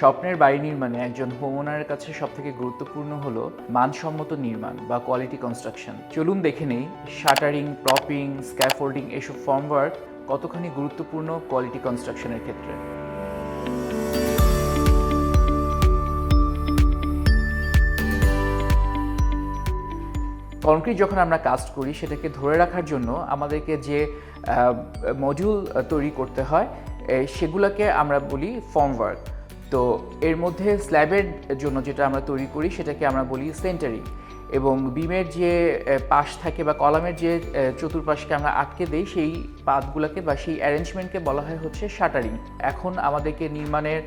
স্বপ্নের বাড়ি নির্মাণে একজন হোমওনারের কাছে সবথেকে গুরুত্বপূর্ণ হলো মানসম্মত নির্মাণ বা কোয়ালিটি কনস্ট্রাকশন। চলুন দেখে নেই শাটারিং, প্রপিং, স্ক্যাফোল্ডিং এসব ফর্মওয়ার্ক কতখানি গুরুত্বপূর্ণ কোয়ালিটি কনস্ট্রাকশনের ক্ষেত্রে। কংক্রিট যখন আমরা কাস্ট করি সেটাকে ধরে রাখার জন্য আমাদেরকে যে মডিউল তৈরি করতে হয় সেগুলোকে আমরা বলি ফর্মওয়ার্ক। তো এর মধ্যে স্ল্যাবের জন্য যেটা আমরা তৈরি করি সেটাকে আমরা বলি সেন্টারিং, এবং বিমের যে পাশ থাকে বা কলামের যে চতুর্পাশকে আমরা আটকে দেই সেই পাতগুলোকে বা সেই অ্যারেঞ্জমেন্টকে বলা হয় হচ্ছে শাটারিং। এখন আমাদেরকে নির্মাণের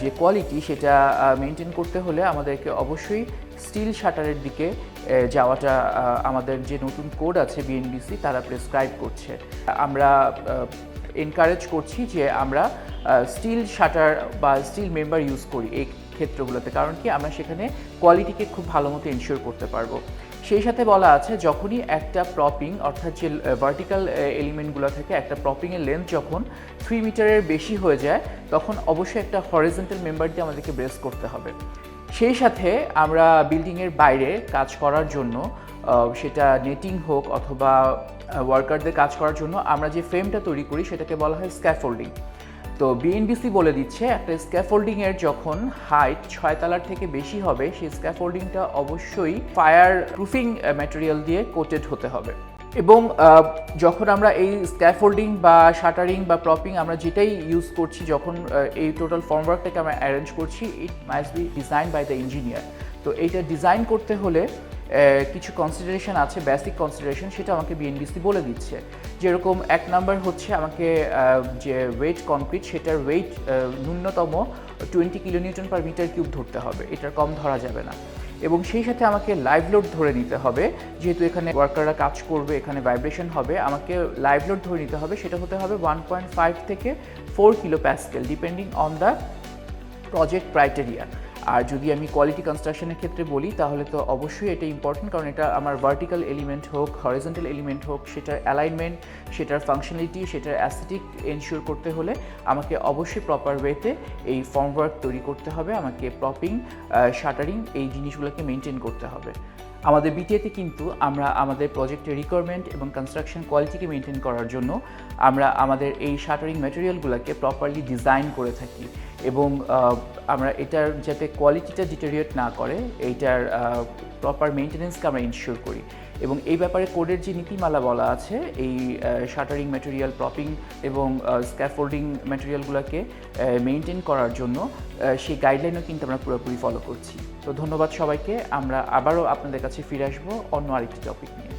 যে কোয়ালিটি সেটা মেনটেন করতে হলে আমাদেরকে অবশ্যই স্টিল শাটারের দিকে যাওয়াটা আমাদের যে নতুন কোড আছে বিএনবিসি তারা প্রেসক্রাইব করছে। আমরা এনকারেজ করছি যে আমরা স্টিল শাটার বা স্টিল মেম্বার ইউজ করি এই ক্ষেত্রগুলোতে, কারণ কি আমরা সেখানে কোয়ালিটিকে খুব ভালো মতো এনশিওর করতে পারবো। সেই সাথে বলা আছে যখনই একটা প্রপিং অর্থাৎ যে ভার্টিক্যাল এলিমেন্টগুলো থেকে একটা প্রপিংয়ের লেন্থ যখন 3 মিটারের বেশি হয়ে যায় তখন অবশ্যই একটা হরিজন্টাল মেম্বার দিয়ে আমাদেরকে ব্রেস করতে হবে। সেই সাথে আমরা বিল্ডিংয়ের বাইরে কাজ করার জন্য সেটা নেটিং হোক অথবা ওয়ার্কারদের কাজ করার জন্য আমরা যে ফ্রেমটা তৈরি করি সেটাকে বলা হয় স্ক্যাফোল্ডিং। তো বিএনবিসি বলে দিচ্ছে একটা স্ক্যাফোল্ডিংয়ের যখন হাইট 6 তলার থেকে বেশি হবে সেই স্ক্যাফোল্ডিংটা অবশ্যই ফায়ার প্রুফিং ম্যাটেরিয়াল দিয়ে কোটেড হতে হবে। এবং যখন আমরা এই স্ক্যাফোল্ডিং বা শাটারিং বা প্রপিং আমরা যেটাই ইউজ করছি, যখন এই টোটাল ফর্মওয়ার্কটাকে আমরা অ্যারেঞ্জ করছি, it must be design by the engineer. তো এইটা ডিজাইন করতে হলে কিছু কনসিডারেশন আছে, বেসিক কনসিডারেশন, সেটা আমাকে বিএনবিসি বলে দিচ্ছে। যেরকম 1 নাম্বার হচ্ছে আমাকে যে ওয়েট কংক্রিট সেটার ওয়েট ন্যূনতম 20 কিলোনিউটন পার মিটার কিউব ধরতে হবে, এটার কম ধরা যাবে না। এবং সেই সাথে আমাকে লাইভ লোড ধরে নিতে হবে, যেহেতু এখানে ওয়ার্কাররা কাজ করবে, এখানে ভাইব্রেশন হবে, আমাকে লাইভ লোড ধরে নিতে হবে। সেটা হতে হবে 1.5 থেকে 4 kilo pascal depending on the project criteria. আর যদি আমি কোয়ালিটি কনস্ট্রাকশনের ক্ষেত্রে বলি তাহলে তো অবশ্যই এটা ইম্পর্টেন্ট, কারণ এটা আমার ভার্টিক্যাল এলিমেন্ট হোক, হরিজন্টাল এলিমেন্ট হোক, সেটার অ্যালাইনমেন্ট, সেটার ফাংশনালিটি, সেটার অ্যাস্থেটিক এনশিওর করতে হলে আমাকে অবশ্যই প্রপার ওয়েতে এই ফর্মওয়ার্ক তৈরি করতে হবে, আমাকে প্রপিং, শাটারিং এই জিনিসগুলোকে মেনটেন করতে হবে। আমাদের বিটিএতে কিন্তু আমরা আমাদের প্রজেক্টের রিকোয়ারমেন্ট এবং কনস্ট্রাকশন কোয়ালিটিকে মেনটেন করার জন্য আমরা আমাদের এই শাটারিং ম্যাটেরিয়ালগুলোকে প্রপারলি ডিজাইন করে থাকি, এবং আমরা এটার যাতে কোয়ালিটিটা ডিটেরিয়েট না করে এইটার প্রপার মেনটেন্যান্সকে আমরা ইনশিওর করি। এবং এই ব্যাপারে কোডের যে নীতিমালা বলা আছে এই শাটারিং ম্যাটেরিয়াল, প্রপিং এবং স্ক্যাফোল্ডিং ম্যাটেরিয়ালগুলোকে মেনটেন করার জন্য সেই গাইডলাইনও কিন্তু আমরা পুরোপুরি ফলো করছি। তো ধন্যবাদ সবাইকে। আমরা আবারও আপনাদের কাছে ফিরে আসবো অন্য আরেকটি টপিক নিয়ে।